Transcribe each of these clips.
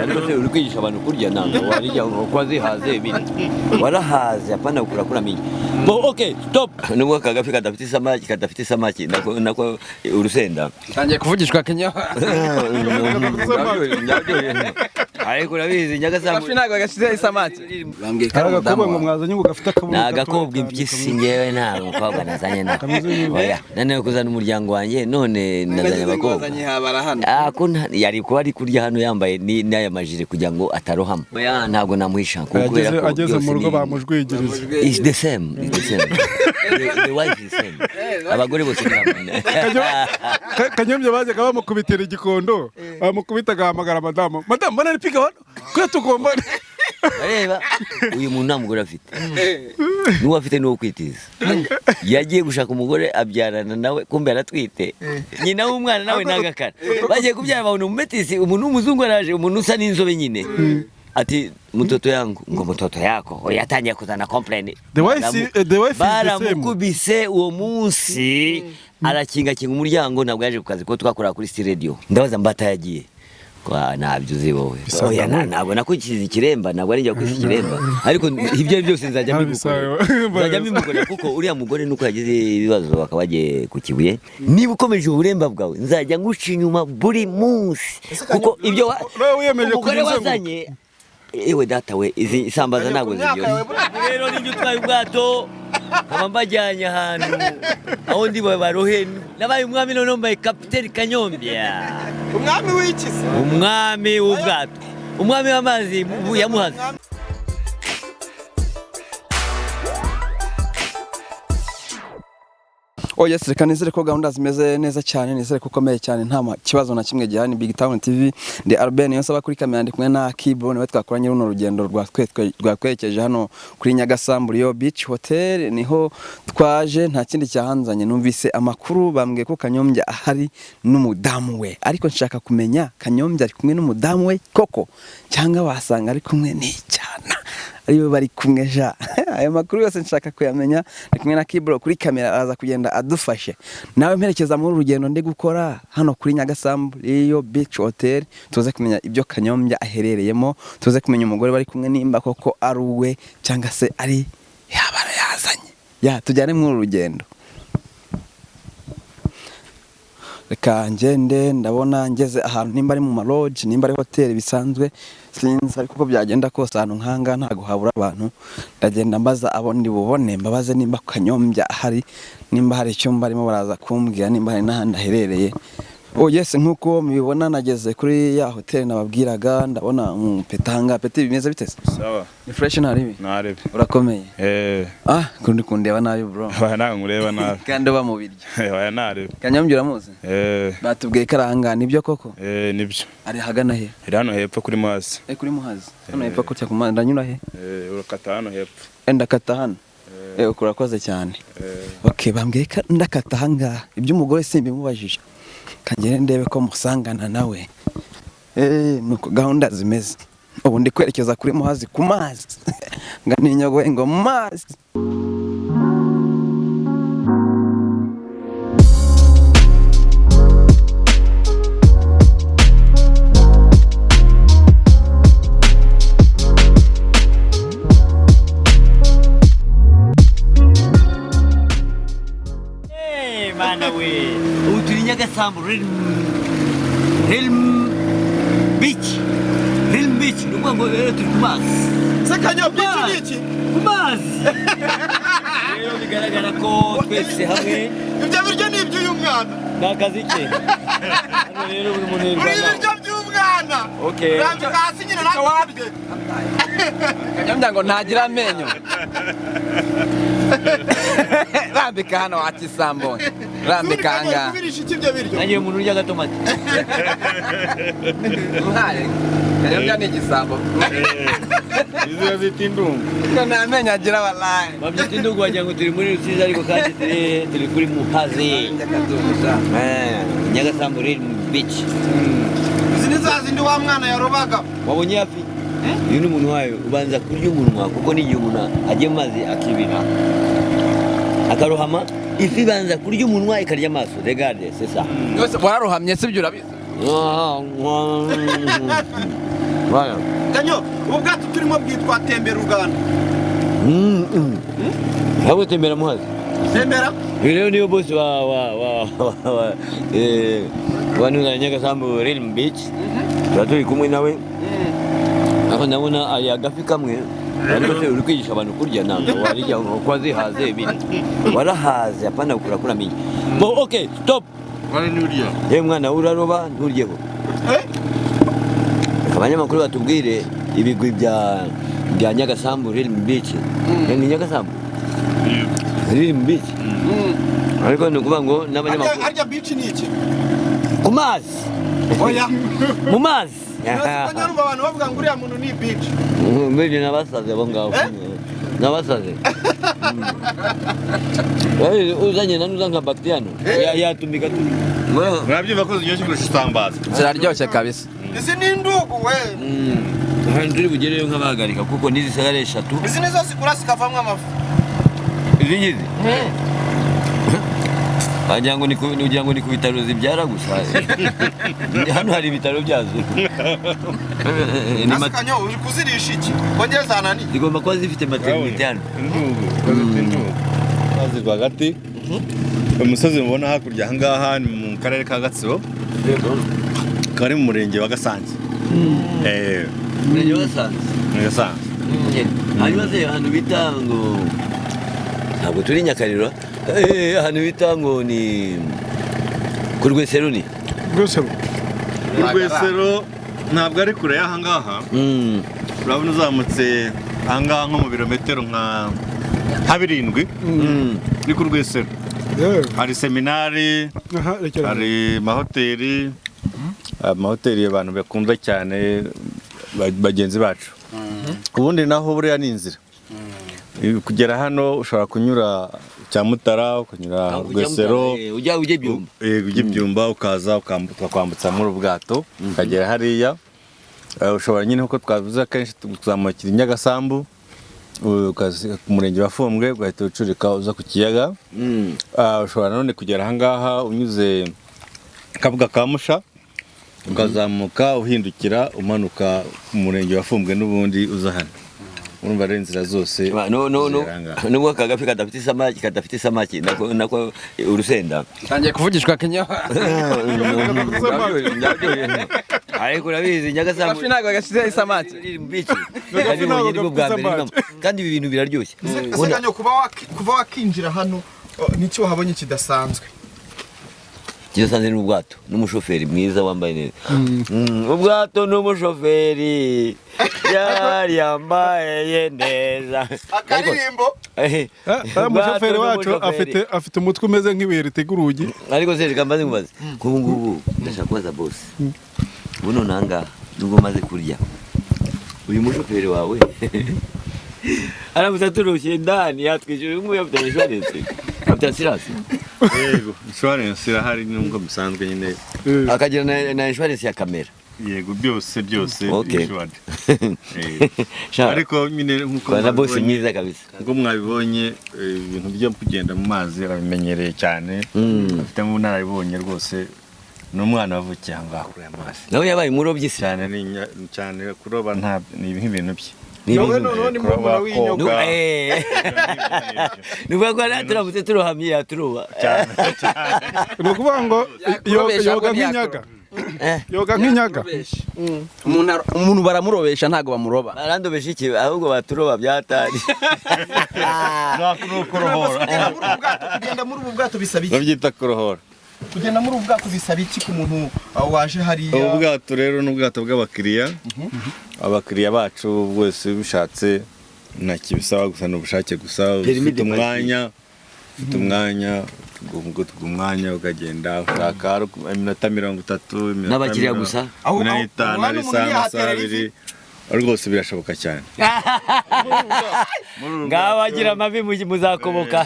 ariko se uri kwigisha abantu kurya nanga warija ngo kwazihaze bine warahaze apana kula mingi bo okay stop nubwo kagafi kadafite samaki nako urusenda tangiye kuvugishwa Kenya ariko urabizi Nyagasambu gafi nago gashyize isamaki bambwiye karaga ngo mwazanye ngo gafite akabuga nagakobwa impyisi ngewe nta mukobwa nazanye na oya nane kuzana umuryango wanjye none nazanye abakobwa yari kuba ari kurya hano yambaye n'aya majire kugira ngo atarohama oya ntago namuhisha kubera ko ageze mu rugo bamujwigiriza is the same the wife is the same abagore bose n'abana Kanyombya bajyaga bamukubitira igikondo bamukubitaga hamagara madamu mbona ni piga hano ko tugomba areba uyu muntu namugore afite nuwo afite no kwitiza yagiye gushaka umugore abyarana nawe kumbe aratwite nyina w'umwana nawe nagakara bagiye kubyara babona umumetisi umuntu w'umuzungu araje umuntu usa n'inzobe nyine ati mtoto yangu ngo mtoto yako yatangiye kuzana complain the wife baramukubise uwo munsi arakinga umuryango nabwo yaje kukazi ko twakora kuri radio ndabaza mbata yagiye kwa nabyo zibowe oya ntabwo nakukiza ikiremba ntabwo ari njya kwisi ikiremba ariko ibyo byose nzajya mbimukora kuko uriya mugore nuko yagize ibibazo bakabagiye ku Kibuye niba ukomeje uburemba bwawe nzajya nguca inyuma buri munsi kuko ibyo umugore wazanye ewe data we izi isambaza ntabwo ziryo rero ninjye utwaye ubwato abambajyanye ahantu aho ndi barohe nabaye umwami none mbaye Kapiteni Kanyombya umwami w'ikisi umwami w'ubwato umwami w'amazi yamuhaze yes reka nizere ko gahunda zimeze neza cyane nizere ko ukomeye cyane nta kibazo na kimwe gihari Big Town TV ndi Arben yo saba kuri kamera ndi kumwe na Kibro niwe twakoranye runo rugendo rwakwerekeje hano kuri Nyagasambu Rio Beach Hotel niho twaje nta kindi cyahanzanye numvise amakuru bambwiye ko Kanyombya ahari n'umudamu we ariko nshaka kumenya Kanyombya ari kumwe n'umudamu we koko cyangwa wasanga ari kumwe n'icyana ariwe bari kumwe ja ayo makuru yose nshaka kuyamenya ari kumwe na Kibro kuri kamera araza kugenda adufashe nawe mperekeza muri urugendo ndi gukora hano kuri Nyagasambu Rio Beach Hotel tuze kumenya ibyo Kanyombya aherereyemo tuze kumenya umugore bari kumwe nimba koko ari uwe cyangwa se ari yabara yazanye tujyane muri urugendo reka ngende ndabona ngeze ahantu nimba ari mu lodge nimba ari hotel bisanzwe sinzi ariko uko byagenda kose ahantu nkanga ntago habura abantu ndagenda mbaza abo ndi bubone mbabaze nimba Kanyombya ahari nimba hari icyumba arimo baraza kumbwira nimba hari n'ahandi aherereye yes nkuko mubibona nageze kuri ya hotel nababwiraga ndabona petanga peti bimeze bitese sawa ni fresh naribi urakomeye kundi kundeba nabi bro bana ngureba nabi kandi ba mu biryo oya naribi Kanyombya uramuzi batubwiye karanga nibyo koko nibyo ari hagana he hano hepfo kuri Muhazi kuri Muhazi hano hepfo kutya kumanda nyura he urakata hano hepfo ndakata hano kurakoze cyane okay bambwiye ndakata hanga ibyo umugore simbi mubajije kangere ndebe ko musangana nawe nuko gahunda zimeze ubu ndi kwerekeza kuri Muhazi ku mazi nganinyogoye ngo mazi mana we uturi Nyagasambu Real Beach nuko rero turi ku mazi Kanyombya iki ku mazi rero bigaragara ko twese hamwe ibyo biryo ni iby'uyu mwana nakazi ke hano rero buri muntu ibiryo by'umwana rambika hasi nyine nakawabye Kanyombya ngo ntagira amenyo rambika hano ati Sambo rambika anga nanjye umuntu urya gatomati mware Kanyombya ni igisambo izira zitindungu nta amenyo agira wallahi babyita indungu wagira ngo turi muri Rusizi ariko kandi turi kuri Muhazi Nyagasambu Real Beach izi ni za zindi wa mwana yarobaga wabonye hafi uyu ni umuntu wayo ubanza kurya umunwa kuko n'igihe umuntu agiye mu mazi akibira akarohama ifi banza kurya umunwa ikarya amaso regarde c'est ça yose wararohamye sibyo urabizi Bana. Kanyo ubu bwato turimo bwitwa tembera Uganda. Habo tembera muhazi. Tembera Rero niyo boss wa Nyagasambu Real Beach. Turi kumwe nawe. Aho ndabona ari agafi kamwe. Ariko se uri kwigisha abantu kurya ntabwo warijya uko azihaze ibintu. Warahaze apana kura mingi. Bo okay, stop. Wari n'uriya. Mwana uraroba nturyeho. Abanyamakuru batubwire ibigwi bya Nyagasambu Real Beach. Ni Nyagasambu? Real Beach. Ariko nukuvuga ngo n'abanyamakuru. Arya beach ni iki? Ku mazi. Oya. Mu mazi. Abanyarwanda abantu bavuga ngo uriya muntu ni beach. Mbere nabasaze abo ngabo. Nabasaze. Uzanye nanuza nka bakteriano. Yatumika tu. Murabyumva ko ziryoshye kurusha isambaza. Ziraryoshye kabisa. Izi ni indugu we. Hano turi bugereyo nk'abahagarika kuko nizi sagare 3. Izi nizo zikura zikavamwo amafu. Izingizi. Wagira ngo ni ku bitaro zibyara gusa. Hano hari ibitaro byazo. Kanyo uri kuzirisha iki? Kongeza nani? Zigomba kuba zifite maternité hano. Indugu. Kazi rwagati. Umusozi mubona hakurya aha ngaha ni mu karere ka Gatsibo. Kari mu murenge wa Gasanze. Murenge wa Gasanze. Gasanze. Hanyuma se ahantu bita ngo ntabwo turi Nyakariro. Ahantu bita ngo ni ku Rwesero ni. Rwesero ntabwo ari kure y'aha ngaha. Urabona uzamutse aha ngaha nko mu birometero nka 7. Ni ku Rwesero. Hari seminari, hari mahoteli, amahoteli abantu bakunda cyane bagenzi bacu. Ubundi naho buriya ni inzira. Kugera hano ushobora kunyura Cyamutara, kunyura Rwesero, ujya Byumba. Ujya Byumba ukaza ukwambutsa muri ubwato, ukagera hariya. Ushobora nyine uko twavuze kenshi tuzamukira Nyagasambu. Ukazi ku murenge wa Fumbwe ugahita ucurika uza ku kiyaga. Ushobora none kugera aha ngaha unyuze Kabuga ka Musha ukazamuka uhindukira umanuka mu murenge wa Fumbwe n'ubundi uza hano. Urumva ari inzira zose. Nubwo kagafi kadafite isamaki nako urusenda. Tangiye kuvugishwa Kenya. Ariko urabizi Nyagasambu. Gafi ntabwo gashyize isamaki. Kandi ibi bintu biraryoshye. Kanyo kuva wakinjira hano nicyo wahabonye kidasanzwe. Kidasanzwe n'ubwato n'umushoferi mwiza wambaye neza. Ubwato n'umushoferi yari yambaye neza. Akaririmbo. Umushoferi wacu afite umutwe umeze nk'ibuye ritega urugi. Ariko se reka mbaze nkubaze. Kubu ngubu ndashaka kubaza boss. Buno nanga nubwo maze kurya. Uyu mushoferi wawe aramuza turushye ndani yatwishyura nguyu afite insurance. Afite assurance. Yego, insurance irahari nubwo bisanzwe nyine. Akagira na insurance ya kamera. Yego byose Okay. Ariko nyine nkuko Bana boss mwiza kabisa. Ngo mwabibonye ibintu byo kugenda mu mazi abimenyereye cyane. Afite mu narabibonye rwose n'umwana wavukiye aha ngaha kuri amazi. Nawe yabaye umurobyi cyane kuroba nta ni ibintu bye. Nuvuga ko turamutse turohamye yaturoba. Ni ukuvuga ngo yoga nk'inyaga. Yoga nk'inyaga. Umuntu baramurobesha ntago bamuroba. Barandobesha iki ahubwo baturoba byatari. Kugenda muri ubu bwato bisaba iki? Babyita kurohora. Kugenda muri ubu bwato bisaba iki ku muntu waje hariya? Ubu bwato rero n'ubwato bw'abakiriya. Abakiriya bacu bwese bishatse nta kibisaba gusa n'ubushake gusa. Ufite umwanya ukagenda ushaka iminota 30 n'abakiriya gusa. Unahita ari saa 2 rwose birashoboka cyane. Ngaho agira amavi muzakoboka.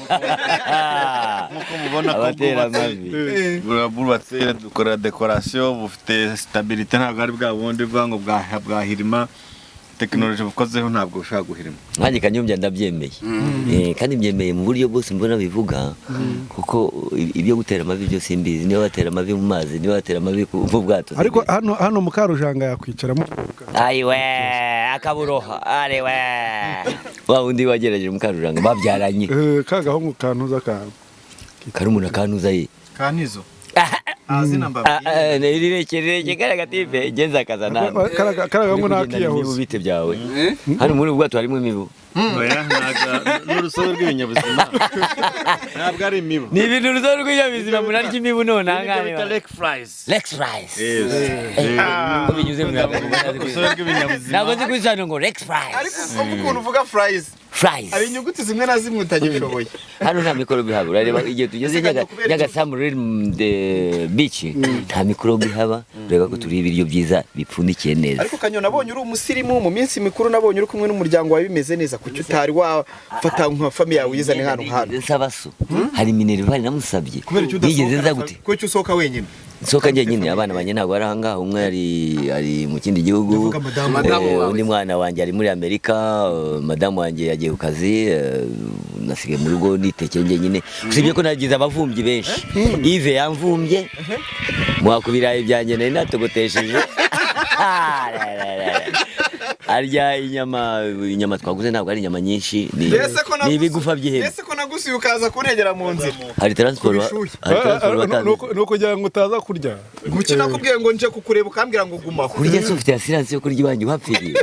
Nkuko mubona ko abatera amavi. Bubatse dukora decoration bufite stabilité ntabwo ari bwa bundi bwango bwahirima. tekinoloji bukozeho ntabwo ushaka guhirima. Nanjye Kanyombya ndabyemeye. Kandi mbyemeye mu buryo bwose mbona bivuga, kuko ibyo gutera amavi byo simbizi. Niba batera amavi mu mazi, niba batera amavi mu bwato. ariko hano Mukarujanga yakwicaramo. Ayiwe akaburoha ariwe wa undi wagerageje Mukarujanga babyaranye. Kagahungu kantuza Karumuna kantuza ye Kanizo azina mbabi nirirekere karagatipe genza kazana karagahungu nakiyahuza ubite byawe hano muri ubwato harimo imibu. oya n'urusobe rw'ibinyabuzima ntabwo ari imibu. Ni ibintu urusobe rw'ibinyabuzima munarya imibu none bita lake flies. Ko binyuze mu urusobe rw'ibinyabuzima. ntabwo nzi kwisana ngo Lex fries. ariko ukuntu uvuga fries hari inyuguti zimwe na zimwe utagishoboye. Hano nta mikorobe ihaba. Urareba igihe tugeze Nyagasambu the beach nta mikorobe ihaba. Ureba ko turi ibiryo byiza bipfundikiye neza. Ariko Kanyo nabonye uri umusirimu mu minsi mikuru, nabonye uri kumwe n'umuryango wawe bimeze neza, kuki utari wafata nka family yawe uyizane hano Nsabaso hari Minerval namusabye. Nigeze nza gute? Kuki usohoka wenyine? Nsoka njyenyine, abana banjye ntabwo ari ahangaha. Umwe ari mu kindi gihugu, undi mwana wanjye ari muri Amerika, madamu wanjye yagiye ku kazi, nasigaye mu rugo nitekeye njyenyine. Usibye ko nagize abavumbyi benshi. Yves yamvumbye mwakubiraye byanjye nari natogotesheje. Arya inyama twaguze ntabwo ari inyama nyinshi, ni ibigufa by'ihene. Ese ko nagusuye ukaza kuntegera mu nzira? Hari transport no kugira ngo utaza kurya. Kuki nakubwiye ngo nje kukureba ukambwira ngo guma kurya se ufite assurance yo kurya iwanjye uhapfiriye.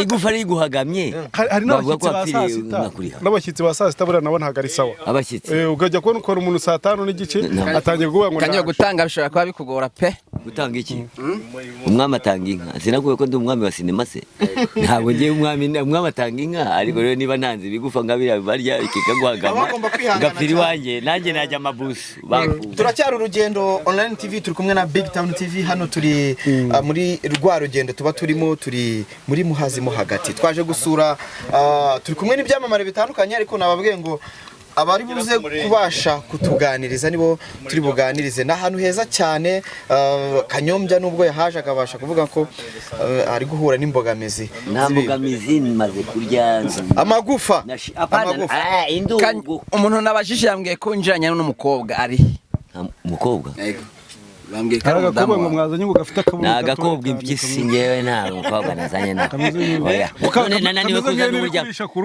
Igufa riguhagamye. Hari n'abashyitsi ba saa sita buriya nabo ntabwo ari sawa. Abashyitsi ukajya kubona ukora umuntu saa 5 n'igice atangiye kuvuga ngo Kanyo gutanga bishobora kuba bikugora pe. Gutanga iki? Umwami atanga inka. Sinakuye ko ndi umwami wa sinema se. Ntabwo ngiye umwami atanga inka, ariko rero niba nanze bigufa ngabira barya ikikaguhagama gapfiri wanjye nanjye najya amabusu. Turacyari urugendo online TV, turi kumwe na Big Town TV. Hano turi muri rwa rugendo tuba turimo, turi muri Muhazi mo hagati. Twaje gusura turi kumwe n'ibyamamare bitandukanye, ariko nababwiye ngo abari buze kubasha kutuganiriza nibo turi buganirize. Na hanu heza cyane. Kanyombya nubwo yahaje akabasha kuvuga ko ari guhura n'imbogamizi. Nta mbogamizi maze kurya amagufa. Indungu. Umuntu nabajije yambwiye ko njiranye n'umukobwa ari umukobwa. Yego. Agakobwa ngo mwazanye ngo gafite akabuno. Nagakobwa impyisi ngewe nta mukobwa nazanye na. Oya.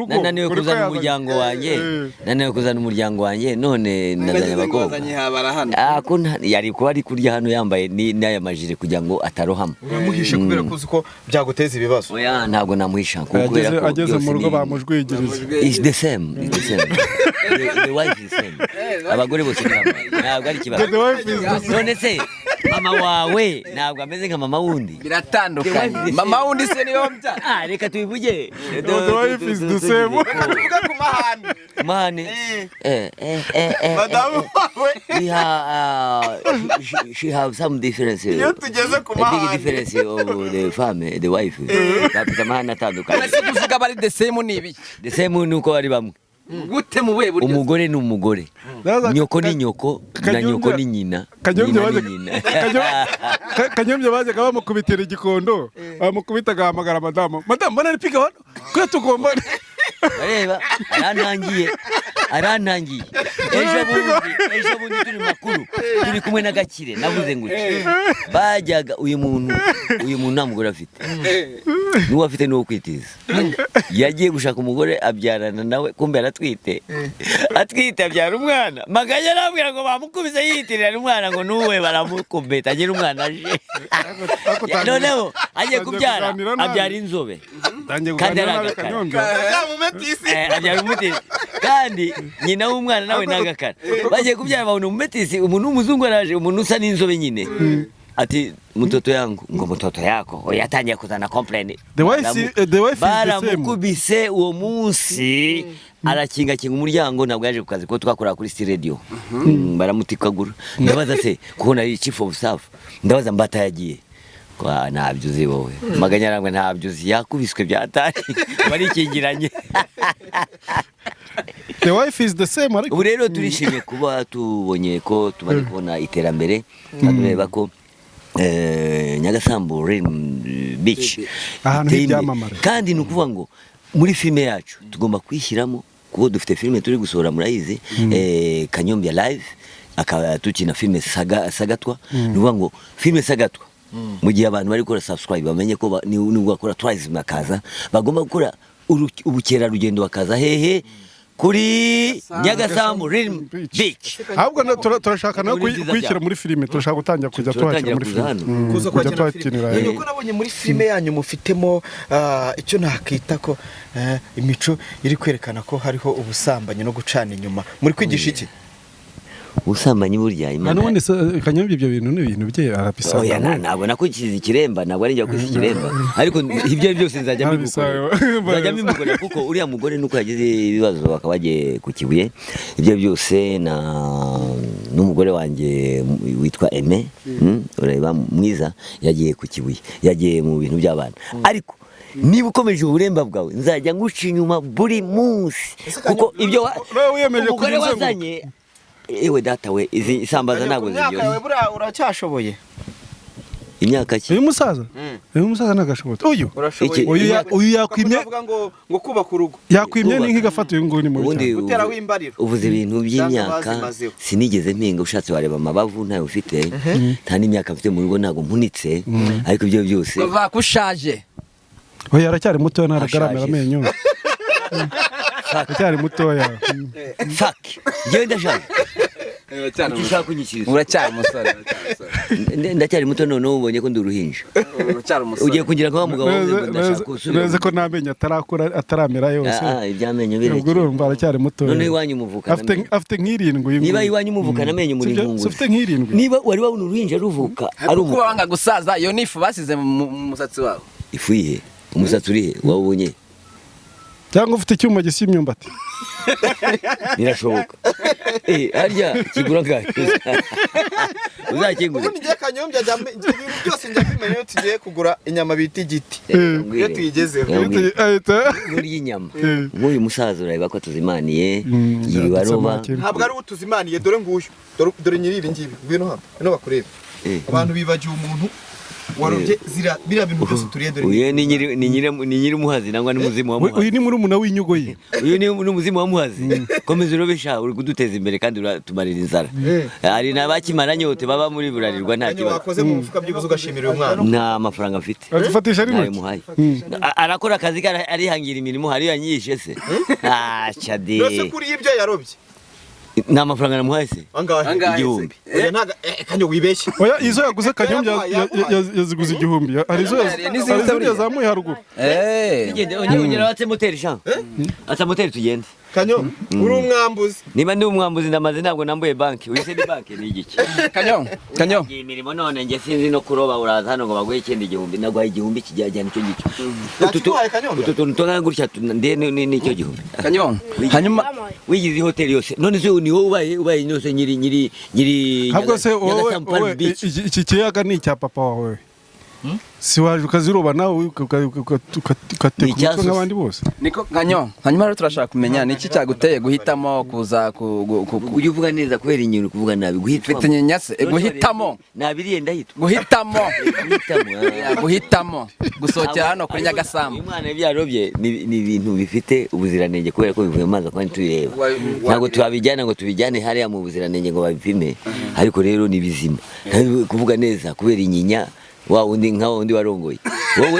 Nananiwe kuzana umuryango wanjye. Nananiwe kuzana umuryango wanjye none nazanye abakobwa. Yari kuba ari kurya hano yambaye n'aya majire kugira ngo atarohama. Uramuhishe kubera ko uzi ko byaguteza ibibazo. Oya ntabwo namuhisha kubera ko ageze mu rugo bamujwigiriza. It's the same. The wife is the same. Abagore bose ntabwo ari kibazo. None se mama wawe ntabwo ameze nka mama wundi. Biratandukanye. Mama wundi se niyo mta. Reka tubivuge. The wife is the same. Tuvuga ku mahane. Mahane. Madamu wawe. She have some difference. Iyo tugeze ku mahane. A big difference of the family, the wife. Bafite amahane atandukanye. Ese kuvuga bari the same ni ibiki? The same nuko ari bamwe. Gute mu we buryo? Umugore ni umugore. Nyoko ni nyoko, na nyoko ni nyina. Kanyombya bajyaga bamukubitira igikondo, bamukubita gahamagara madamu. Madamu mbona ari piga hano? Ko tugomba. Areba, arantangiye. Ejo bundi turi makuru. Turi kumwe na Gakire, navuze ngo bajyaga uyu muntu namugore afite. Nuwo afite no kwitiza. Yagiye gushaka umugore abyarana nawe kumbe aratwite. Atwite abyara umwana. Maganya arambwira ngo bamukubize yitirira umwana ngo nuwe baramukubeta agira umwana aje. Noneho agiye kubyara abyara inzobe. Kandi aragakara. Abyara umutisi. Kandi nyina w'umwana nawe nagakara. Bagiye kubyara babona umumetisi, umuntu w'umuzungu araje, umuntu usa n'inzobe nyine. Ati mtoto yangu ngo mtoto yako yatangiye kuzana complain. The wife baramukubise uwo munsi arakinga umuryango ntabwo yaje ku kazi ko twakora kuri radio. Baramutikagura. Ndabaza se kuko nari chief of staff. Ndabaza mbata yagiye. Kwa ntabyo uzi wowe. Maganya arangwa ntabyo uzi yakubiswe byatari. Barikingiranye. The wife is the same ariko. Ubu rero turishimye kuba tubonye ko tumaze kubona iterambere. Tureba ko Nyagasambu Beach Ahantu iteye imbere. h'ibyamamare. Kandi ni ukuvuga ngo muri filime yacu tugomba kwishyiramo kuko dufite filime turi gusohora murayizi Kanyombya live akaba tukina filime Sagatwa ni ukuvuga ngo filime Sagatwa mu gihe abantu bari gukora subscribe bamenye ko ni ugakora tourism bakaza bagomba gukora ubukerarugendo bakaza hehe kuri Nyagasambu Beach. ahubwo turashaka no kuyishyira muri filime, turashaka gutangira kujya tuhakira muri filime, kuza kwakira filime. Nuko nabonye muri filime yanyu mufitemo icyo nakita ko imico iri kwerekana ko hariho ubusambanyi no gucana inyuma. Muri kwigisha iki? Ubusambanyi burya Imana. None Kanyombya ibyo bintu ni ibintu bye arabisaba. Oya ntabwo nakukiza ikiremba, ntabwo ari njya kwisa ikiremba. Ariko ibyo byose nzajya mbikora kuko uriya mugore nuko yagize ibibazo bakaba bagiye ku Kibuye. Ibyo byose n'umugore wanjye witwa Aime, ureba mwiza, yagiye ku Kibuye, yagiye mu bintu by'abana. Ariko niba ukomeje uburemba bwawe nzajya nguca inyuma buri munsi kuko ibyo umugore wazanye. Ewe data we, izi isambaza ntabwo ziryoshye. Imyaka bura uracyashoboye. Imyaka ki? Uyu musaza nagashobotse. Uyu yakwimye ngo kubaka urugo. Yakwimye ni nk'igafata uyu nguyu ni mu Ubundi gutera w'imbariro. uvuze ibintu by'imyaka, sinigeze mpinga, ushatse wareba amabavu ntayo ufite, nta n'imyaka mfite mu rugo ntabwo mpunitse, ariko ibyo byose bava kushaje. Oya aracyari muto ntaragaramera amenyo. Aracyari mutoya. fuck ngewe ndashaje. Ushaka kunyikiriza Uracyari umusore. ndacyari muto none ubonye ko ndi uruhinja. Uracyari umusore. Ugiye kugira ngo mugabo ndashaka usubira. Neze ko namenye ataramera yose. Ibyamenyo bireke. Ubwo urumva aracyari muto. None iwanyu muvukana. Afite nk'irindwi. Niba iwanyu muvukana amenyo muri nkungu. Afite nk'irindwi. Niba wari wabona uruhinja ruvuka ari uko wanga gusaza iyo nifu basize mu musatsi wawe. ifu ihe umusatsi urihe wawubonye cyangwa ufite icyuma gisa imyumbati. Birashoboka. Harya kigura ngahe? Uzakigura. Ubundi ngiye Kanyombya ibintu byose njya bimenya tugiye kugura inyama bita igiti. Iyo tuyigezeho. Muri inyama. Nk'uyu musaza ureba ko tuzimaniye yiriwe aroba. Ntabwo ari utuzimaniye dore nguyu. Dore nyiri ibi ngibi. Ngwino hano. Ino bakureba. Abantu bibagiye umuntu warobye bira bintu byose turiye dore. Uye ni nyiri muhazi nangwa ni muzimu wa muhazi. Uyu ni murumuna w'inyugo ye. Uyu ni umuzimu wa muhazi. Komeza urobesha uri kuduteza imbere kandi uratumarira inzara. Ari nabakimara nyote baba muri burarirwa nta kibazo. Wakoze mu mufuka by'ubuzo ugashimira uyu mwana. Nta mafaranga mfite. Adufatisha rimwe. Arakora akazi arihangira imirimo hari yanyishe se. Chadi. Rose kuri ibyo yarobye. Nta mafaranga namuhaye se. Igihumbi. Oya ntaga kanyo wibeshye. Oya izo yaguze Kanyombya yaziguze igihumbi. Ari izo yazamuye haruguru. Tugende ongera watse moteri sha. Ata moteri tugende. Kanyo uri umwambuzi. Niba ndi umwambuzi ndamaze ntabwo nambuye banki. Wise ni banki ni igiki. Kanyo. Imirimo none nge sinzi no kuroba uraza hano ngo baguhe ikindi igihumbi. Nagwaye igihumbi kijyajyana icyo gico. Utu tuntu gutya nde ni icyo gihumbi. Kanyo. Hanyuma wigize hoteli yose. None se ni wowe ubaye nyose nyiri Habwo se wowe iki kiyaga ni icya papa wawe. Si waje ukaziroba nawe ukateka nk'abandi bose. Niko Kanyo. Hanyuma rero turashaka kumenya niki cyaguteye guhitamo kuza ujye uvuga neza kubera inyuru kuvuga nabi guhitamo. Mfite nyanyase guhitamo. Nabiriye ndahitwa. Guhitamo. Gusohokera hano kuri Nyagasambu. Umwana ibyarobye ni ibintu bifite ubuziranenge kubera ko bivuye amazi kandi tuyireba. Ntabwo twabijyana ngo tubijyane hariya mu buziranenge ngo babipime. Ariko rero ni bizima. Kuvuga neza kubera inyinya wa undi nka undi warongoye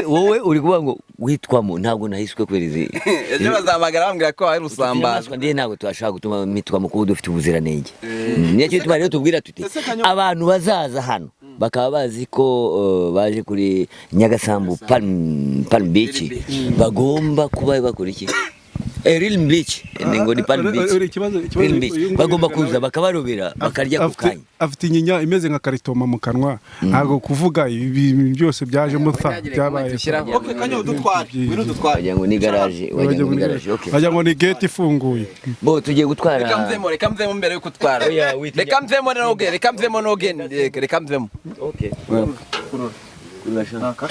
wowe uri kuvuga ngo witwamo ntabwo nahiswe kubera izi ejo bazamagara bambwira ko ari rusambazwa ndiye ntabwo twashaka gutuma mitwamo kuko dufite ubuziranenge niyo cyo tubari tubwira tuti abantu bazaza hano bakaba bazi ko baje kuri Nyagasambu Palm Beach bagomba kuba bakora iki Real Beach ngo ni Palm Beach bagomba kuza bakabarobera bakarya ku kanya afite inyinya imeze nka karitoma mu kanwa ntago kuvuga ibintu byose byaje mutha byabaye okay Kanyo dutwara wagira ngo ni garage okay wagira ngo ni gate ifunguye bo tugiye gutwara reka mvemo mbere yo gutwara reka mvemo okay urashaka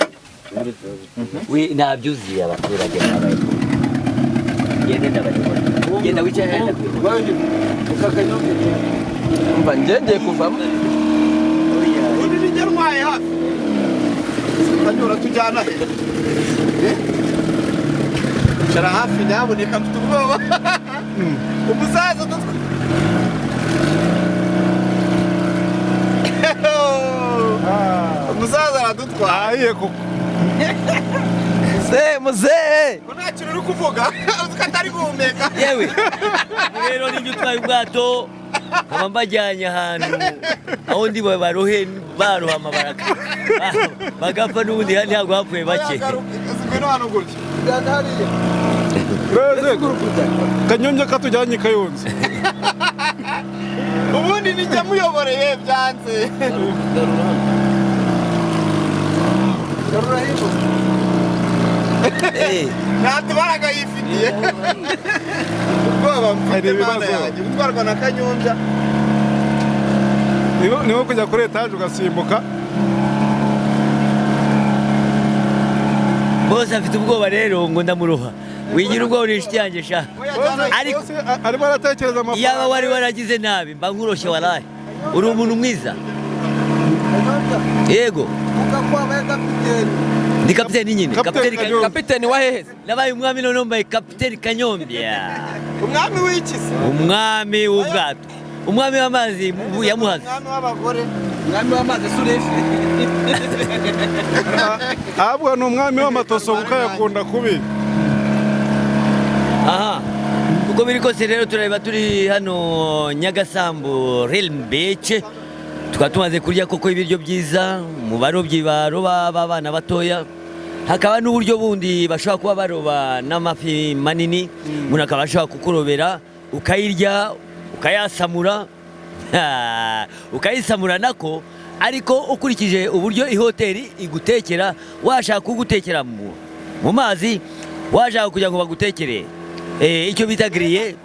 we nabyuzi abaturage n'abaye genda wicaye mva ngende kuvamo wabaye hafi Kanyura tujyana he Cara hafi naboneka mfite ubwoba umusaza umusaza aradutwaye koko muzehe ko nta kintu uri kuvuga uzi ko atari guhumeka yewe rero nibyo utwaye ubwato nkaba mbajyanye ahantu aho ndi barohe barohama bagapfa n'ubundi ntabwo hapfuye bake ngwino hano gutya Kanyombya katujyanye Kayonza ubundi nijya muyoboreye byanze ntatubaraga yifitiye ubwoba mfite mana yanjye gutwarwa na Kanyombya niho kujya kuri etaje ugasimbuka bose afite ubwoba rero ngo ndamuroha wigira ubwoba uri inshuti yanjye sha ariko arimo aratekereza amafaranga yaba wari waragize nabi mba nkuroshye waraye uri umuntu mwiza yego ndi kapiteni nyine kapiteni wa hehe nabaye umwami none mbaye kapiteni Kanyombya umwami w'iki se umwami w'ubwato umwami w'amazi yamuhaze umwami w'abagore umwami w'amazi surefi ahubwo ni umwami w'amatoso kuko yakunda kubi aha uko biri kose rero turareba turi hano Nyagasambu Realm Beach tukaba tumaze kurya koko ibiryo byiza mu barobyi baroba b'abana batoya hakaba n'uburyo bundi bashobora kuba baroba n'amafi manini umuntu akaba ashobora kukurobera ukayirya ukayasamura ukayisamura nako ariko ukurikije uburyo ihoteli igutekera washaka kugutekera mu mazi washaka kugira ngo bagutekere icyo bita grille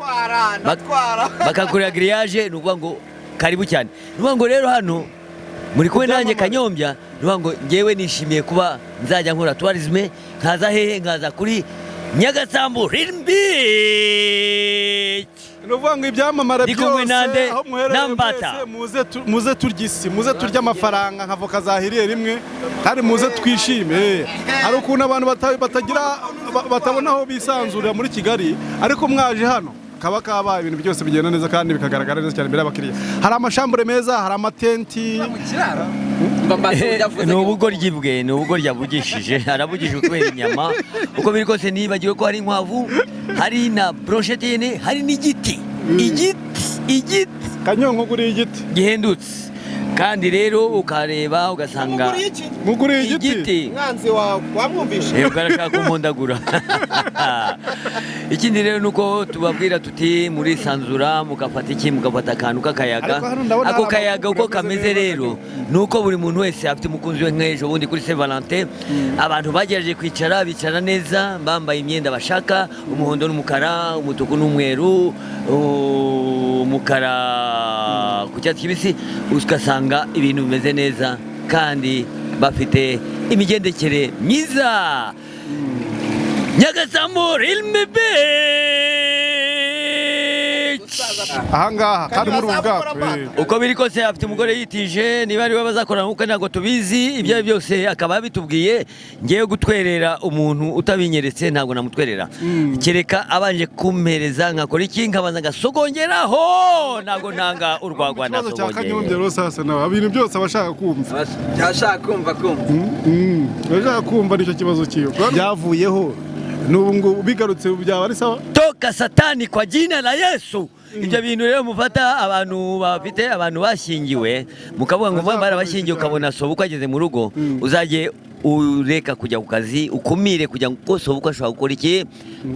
bakakurira grillage nukuvuga ngo karibu cyane nukuvuga ngo rero hano muri kumwe nanjye Kanyombya nukuvuga ngo ngewe nishimiye kuba nzajya nkora tourisme nkaza hehe nkaza kuri Nyagasambu Realm Beach nuvuga ngo ibyamamare byose aho muherereye muze turya isi muze turya amafaranga nka voka zahiriye rimwe kandi muze twishime hari ukuntu abantu batabona aho bisanzurira muri Kigali ariko mwaje hano kaba kabaye ibintu byose bigenda neza kandi bikagaragara neza cyane imbere y'abakiriya hari amashambure meza hari amatenti ni ubugoryi bwe ni ubugoryi abugishije arabugishije kubera inyama uko biri kose nibagiwe ko hari inkwavu hari na brochette y'ihene hari n'igiti igiti Kanyonko kuri igiti gihendutse kandi rero ukareba ugasanga muguriye igiti mwanzi wawe wamwumvishe ukarashaka kumundagura ikindi rero nuko tubabwira tuti muri sanzura mugafata iki mugafata akantu k'akayaga ako kayaga uko kameze rero nuko buri muntu wese afite umukunzi we nk'ejo bundi kuri Saint Valentin abantu bagerageje kwicara bicara neza bambaye imyenda bashaka umuhondo n'umukara umutuku n'umweru umukara ku cyatsi kibisi ugasanga ibintu bimeze neza kandi bafite imigendekere myiza Nyagasambu Realm Beach ahangaha kandi muri ubu bwato uko biri kose afite umugore yitije niba ari we bazakorana nk'uko ntabwo tubizi ibyo ari byose akaba yabitubwiye ngewe gutwerera umuntu utabinyeretse ntabwo namutwerera kereka abanje kumpereza nkakora iki nkabanza ngasogongeraho ntabwo ntanga urwagwa nasogongeye ibintu byose abashaka kumva abashaka kumva nicyo kibazo cyiwe byavuyeho n'ubu ngubu bigarutse byaba ari sawa toka satani kwa jina la Yesu ibyo bintu rero mufata abantu bafite abantu bashyingiwe mukavuga ngo mwambara bashyingiwe ukabona soba uko ageze mu rugo uzajye ureka kujya ku kazi ukumire kugira ngo soba uko ashobora gukora iki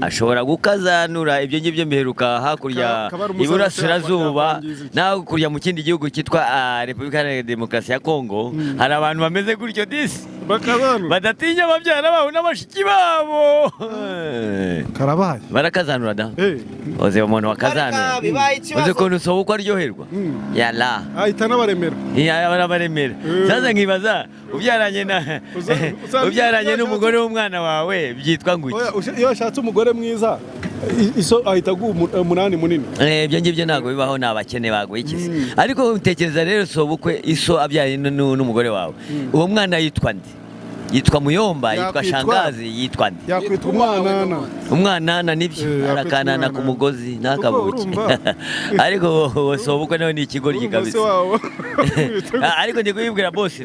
ashobora gukazanura ibyo ngibyo mbiheruka hakurya iburasirazuba nakurya mu kindi gihugu cyitwa Repubulika Iharanira Demokarasi ya Kongo hari abantu bameze gutyo disi badatinya ababyara babo n'abashiki babo karabaye barakazanura da oze umuntu wakazanura uzi ukuntu soba uko aryoherwa yala ahita n'abaremera baremera sasa nkibaza ubyaranye n'umugore w'umwana wawe byitwa ngo iki iyo washatse umugore mwiza iso ahita aguha umunani munini. Ibyo ngibyo ntabwo bibaho, ni abakene baguye ikizi. Ariko utekereza rero sobukwe iso abyaye n'umugore wawe, uwo mwana yitwa nde? Yitwa Muyomba, yitwa Shangazi, yitwa nde? Yakwitwa umwanana. Umwanana nibyo, arakanana ku mugozi ntakabuke. Ariko sobukwe nawe ni ikigoryi kabisa. Ariko ndi kubibwira boss,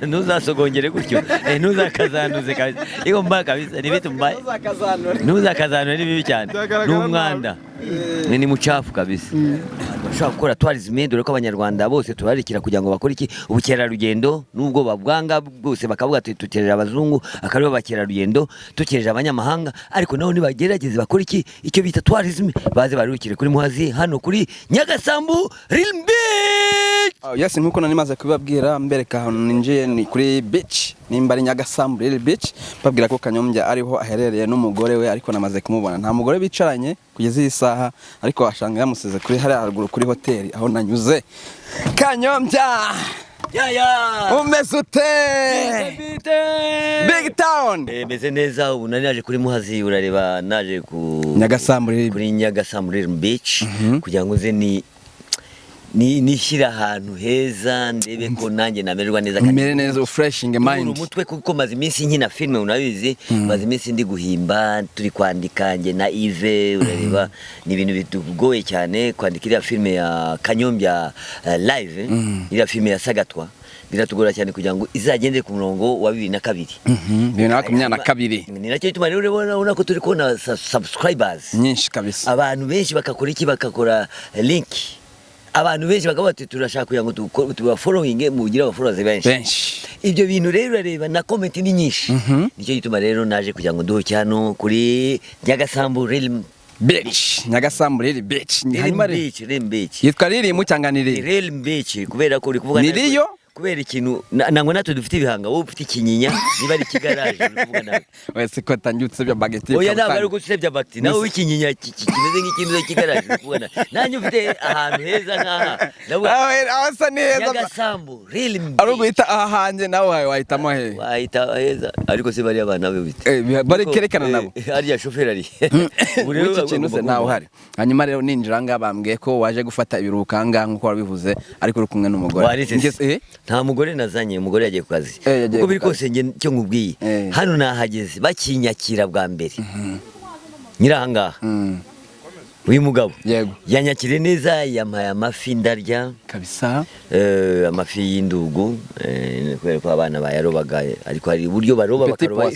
ntuzasogongere gutyo, ntuzakazanuze kabisa. Iko mbaya kabisa, ni bitu mbaya. Ntuzakazanure ni bibi cyane, n'umwanda. Ni mucafu kabisa. Bashaka gukora tourism, dore ko abanyarwanda bose tubarikira kugira ngo bakore iki ubukerarugendo, nubwo babwanga bwose bakavuga tutereje abazungu akaribo bakerarugendo, tukereje abanyamahanga, ariko naho nibagerageze bakora iki icyo bita tourism, baze barukire kuri Muhazi hano kuri Nyagasambu Real Beach. Yes, nkuko nani maze kubabwira mbereka hano ninjiye ni kuri beach, nimba ari Nyagasambu Real Beach, babwira ko Kanyombya ariho aherereye n'umugore we, ariko namaze kumubona nta mugore bicaranye kugeza iyi saha, ariko washanga yamusize kuri hari haruguru kuri hoteli aho nanyuze. Kanyombya umeze ute? Big Town. Meze neza, ubu nari naje kuri Muhazi, urareba naje ku Nyagasambu kuri Nyagasambu Real Beach kugira ngo ze nishyira ahantu heza, ndebe ko nanjye namererwa neza kandi mere neza, refreshing mind umutwe, kuko maze iminsi nkina filme, unabizi maze iminsi ndi guhimba, turi kwandika nge na Yves, urareba ni ibintu bitugoye cyane kwandika iriya filme ya Kanyombya live, iriya filme ya Sagatwa biratugora cyane kugira ngo izagende ku murongo wa 2022. 2022 ni nacyo gituma rero urabona ko turi kubona subscribers nyinshi kabisa, abantu benshi bakakora iki, bakakora link, abantu benshi bakaba bati turashaka kugira ngo tuba following mugira aba followers benshi. Ibyo bintu rero urareba na comment ni nyinshi, nicyo gituma rero naje kugira ngo duhuke hano kuri Nyagasambu Real Beach. Nyagasambu Real Beach Real Beach yitwa Real mu cyangwa ni Real Beach kubera ko uri kuvuga niriyo kubera ikintu nango natwe dufite ibihanga, wowe ufite ikinyinya niba ari kigaraje kuvuga nawe wese ko tangutse bya bageti. Oya ntabwo ari gusebya bageti, nawe w'ikinyinya kimeze nk'ikintu kigaraje kuvuga nawe, nanjye ufite ahantu heza nkaha asa neza Nyagasambu Real Beach, ari guhita aha hanjye nawe wahitamo he? Wahita heza, ariko se bari abana be bite bari kerekana nabo ariya shoferi ari iki kintu se nawe uhari. Hanyuma rero ninjira nga bambwiye ko waje gufata ibiruhuka nga nkuko wabivuze, ariko uri kumwe n'umugore. Nta mugore nazanye, umugore yagiye ku kazi. Uko biri kose nge cyo nkubwiye hano nahageze bakinyakira bwa mbere nyirahangaha uyu mugabo yanyakire neza, yampaye amafi ndarya kabisa, amafi y'indugu, kubera ko abana bayarobaga, ariko hari uburyo baroba bakaroba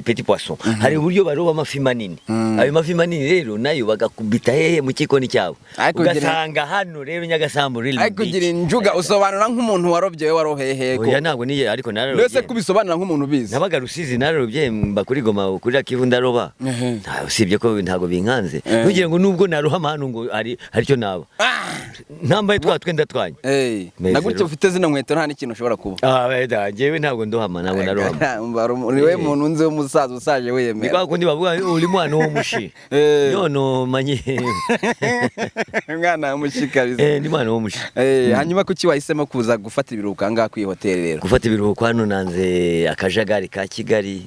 petit poisson, hari uburyo baroba amafi manini. Ayo mafi manini rero nayo bagakubita hehe mu kikoni cyabo, ugasanga hano rero Nyagasambu Real Beach. Ariko gira injuga usobanura nk'umuntu warobye we warohehe ko? Oya ntabwo niye, ariko nararobye. Nese kubisobanura nk'umuntu bizi. Nabaga Rusizi nararobye, mba kuri Goma kuri Kivu ndaroba. Usibye ko ntago binkanze, kugira ngo nubwo narohama hano ngo ari cyo naba ntambaye twenda twanye. Nagutse ufite zino nkweto nta n'ikintu ushobora kuba. Weda njyewe ntabwo ndohama, ntabwo narohama. Niwe muntu nze umusaza usaje wemera. Bikaba kundi bavuga uri mwana wo mushi. Yono manye. Mwana w'umushi kabisa. Ni mwana wo mushi. Hanyuma kuki wahisemo kuza gufata ibiruhuko ngaha ku hotel rero? Gufata ibiruhuko hano nanze akajagari ka Kigali.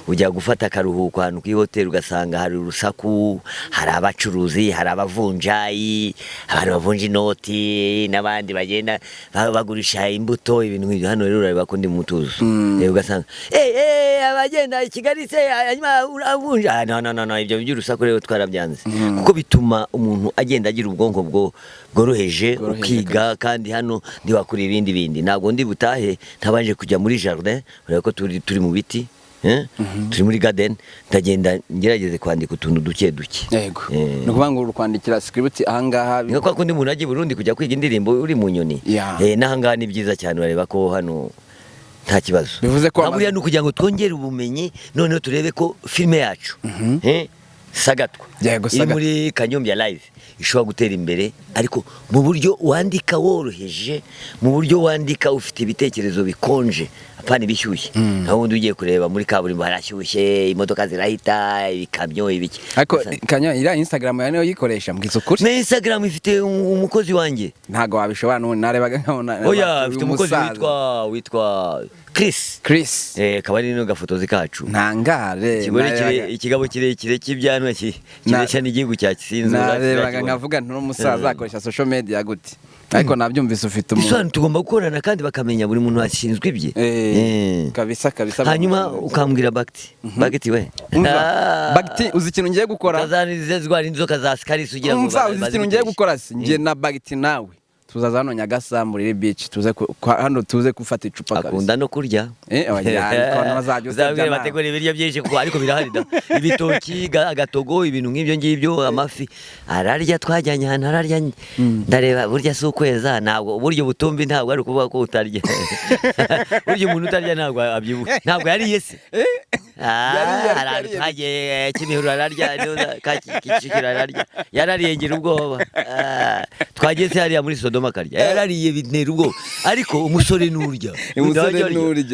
Ujya gufata akaruhuko hano ku hotel ugasanga hari urusaku, hari abacuruzi, hari abavunjayi, abantu bavunja inoti n'abandi bagenda bagurisha imbuto, ibintu nk'ibyo. Hano rero urareba ko ndi mutuzo, ugasanga abagenda Kigali se hanyuma uravunja. No, ibyo by'urusaku rero twarabyanze, kuko bituma umuntu agenda agira ubwonko bworoheje ukiga, kandi hano ndiwakura ibindi. Ntabwo ndi butahe ntabanje kujya muri jardin, urabona ko turi mu biti, turi muri garden, ndagenda ngerageze kwandika utuntu duke. Yego, no kuvuga ngo kwandikira script ahangaha niko kwa kundi umuntu agiye Burundi kujya kwiga indirimbo uri mu nyoni. N'ahangaha ni byiza cyane, urareba ko hano nta kibazo. Bivuze ko aburiya no kugira ngo twongere ubumenyi, noneho turebe ko filme yacu Sagatwa iri muri Kanyombya live ishobora gutera imbere, ariko mu buryo wandika woroheje, mu buryo wandika ufite ibitekerezo bikonje, apana ibishyushye naho undi ugiye kureba muri kaburimbo harashyushye imodoka zirahita ibikamyo ibiki ariko Kanyo iriya Instagram yawe niyo yikoresha mbwiza ukuri na Instagram ifite umukozi wanjye ntago wabishobora narebaga nkabona oya ifite umukozi witwa Chris akaba ari no gafotozi kacu ntangare ikigabo kirekire cy'ibyanwa kiresha n'igihugu cya Kisinzura narebaga nkavuga nti n'umusaza akoresha social media gute ariko nabyumvise ufite umuntu isano tugomba gukorana kandi bakamenya buri muntu ashinzwe ibye kabisa hanyuma ukambwira Bagti we Bagti uzi ikintu ngiye gukora kazanize zwara inzoka za Scaris ugira ngo uzi ikintu ngiye gukora si ngiye na Bagti nawe tuzaza hano Nyagasambu riri beach tuze hano tuze gufata icupa kabisa akunda no kurya bazajya bategura ibiryo byinshi kuko ariko birahari da ibitoki agatogo ibintu nk'ibyo ngibyo amafi ararya twajyanye ahantu ararya ndareba burya si ukweza ntabwo buryo butumbi ntabwo ari ukuvuga ko utarya buryo umuntu utarya ntabwo abyibuha ntabwo yariye se twagiye Kimihurura ararya Kicukiro ararya yarariye ngira ubwoba twagiye se hariya muri Sodoma akarya yarariye bintera ubwoba ariko umusore nurya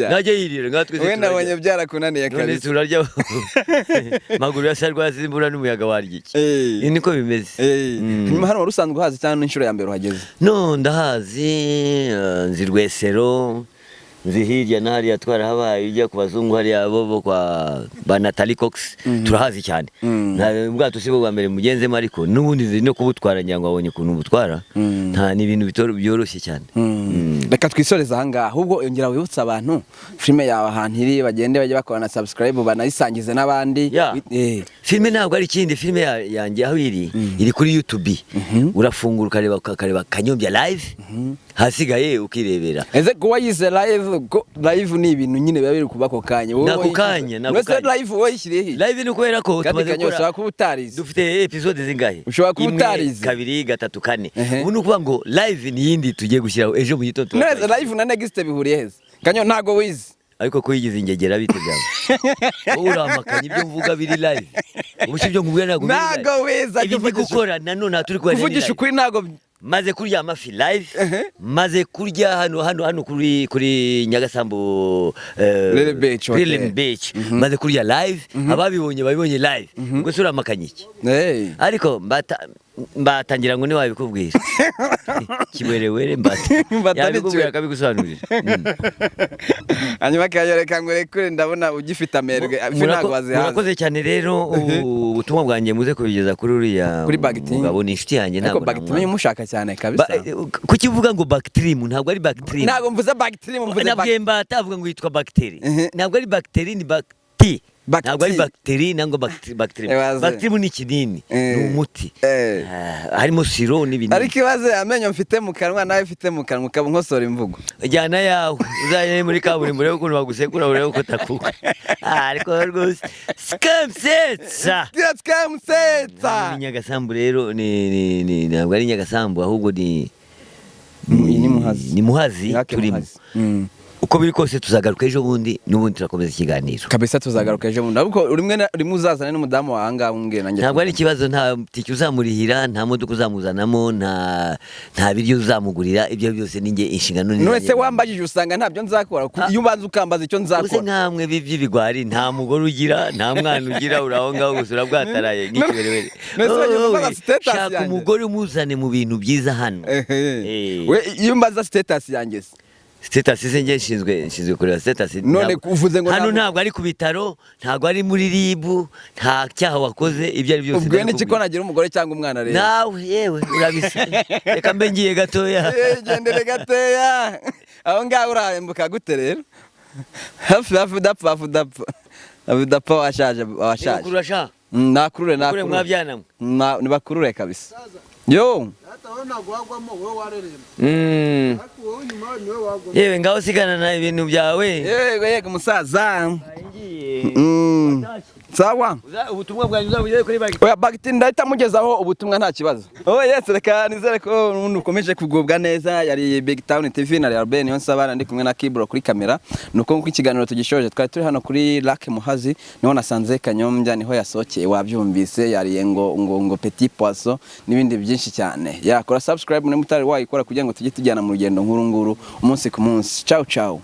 najya yirira ngatwe we nabonye byarakunaniye kabisa turarya maguru yasarwa simbura n'umuyaga warya iki niko bimeze nyuma hano warusanzwe hazi cyane inshuro ya mbere uhageze no ndahazi nzi Rwesero nzi hirya na hariya twarahabaye ujya ku bazungu hariya bo kwa ba Natalie Cox turahazi cyane ubwato sibo bwa mbere mugenzemo ariko n'ubundi nzi no kubutwara ngira ngo abonye ukuntu butwara nta ni ibintu byoroshye cyane reka twisoreza ahangaha ahubwo yongera wibutsa abantu filime yawe ahantu iri bagende bajye bakora na subscribe banayisangize n'abandi filime ntabwo ari ikindi filime yanjye aho iri kuri YouTube urafungura ukareba Kanyombya live hasigaye ukirebera eze kuba yize live ni ibintu nyine biba biri kubako kanya nako kanya live wowe yishyiriye live ni kubera ko tumaze gukora dufite episode zingahe ushobora kubutariza 2 3 4 ubu nukuvuga ngo live ni yindi tugiye gushyiraho ejo mu gitondo neza live na next bihuriye heza Kanyo ntago wize ariko ko yigize ingegera bite byawe uramakanye ibyo mvuga biri live ubushi byo ngubwira ntago weza ibyo gukora nanone turi kwa kuvugisha ukuri ntago maze kurya amafi live maze kurya hano kuri Nyagasambu Beach maze kurya live ababibonye babibonye live ubwo sura amakanyiki ariko mbatangira ngo ni wabikubwira kiberewere yabikubwira kabigusobanurira hanyuma kayereka ngo rekure ndabona ugifite amerwe ntago bazihaza murakoze cyane rero ubutumwa bwanjye muze kubigeza kuri uriya mugabo ni inshuti yanjye ntabwo Bagti mushaka cyane kabisa kukivuga ngo bacterium ntabwo ari bacterium ntabwo mvuze bacterium mvuze nabwemba atavuga ngo yitwa bacteria ntabwo ari bacteria ni bacti ntabwo ari bacteria nangwa bacterium ni kinini ni umuti harimo siro n'ibindi ariko ibaze amenyo mfite mu kanwa nawe mfite mu kanwa ukaba nkosora imvugo jyana yawe uzajya muri kaburimbo urebe ukuntu bagusekura urebe uko utakuka ariko rwose skamsetsa Nyagasambu rero ni ntabwo ari Nyagasambu ahubwo ni Muhazi turimo uko biri kose tuzagaruka ejo bundi n'ubundi turakomeza ikiganiro kabisa tuzagaruka ejo bundi ariko rimwe uzazana n'umudamu wahanga umbwira nanjye ntabwo ari ikibazo nta tiki uzamurihira nta modoka uzamuzanamo nta biryo uzamugurira ibyo byose ninjye inshingano ni none se wambajije usanga ntabyo nzakora iyo ubanza ukambaza icyo nzakora use nkamwe by'ibigwari nta mugore ugira nta mwana ugira uraho ngaho gusura bwataraye nk'ikiberewere shaka umugore umuzane mu bintu byiza hano iyo mbaza status yanjye status se nshinzwe kureba status none kuvuze ngo hano ntabwo ari ku bitaro ntabwo ari muri ribu nta cyaha wakoze ibyo ari byose ubwo n'iki ko nagira umugore cyangwa umwana rero nawe yewe urabise reka mbe ngiye gatoya gendere gatoya aho ngaho urahembuka gute rero hafi udapfa washaje kurasha nakurure mwabyana nibakurure kabisa yo yewe ngaho sigana na ibintu byawe yego musaza sawa ubutumwa bwanyu uzabugeze kuri Bagti ndahita mugezaho ubutumwa nta kibazo yes reka nizere ko n'undi ukomeje kugubwa neza yari Big Town TV na Albert Niyonsaba ndi kumwe na Kibro kuri kamera nuko nkuko ikiganiro tugishoje twari turi hano kuri Lac Muhazi niho nasanze Kanyombya niho yasohokeye wabyumvise yariye ngo petit poisson n'ibindi byinshi cyane yakora subscribe ne mutari wayikora kugira ngo tujye tujyana mu rugendo nkuru umunsi ku munsi ciao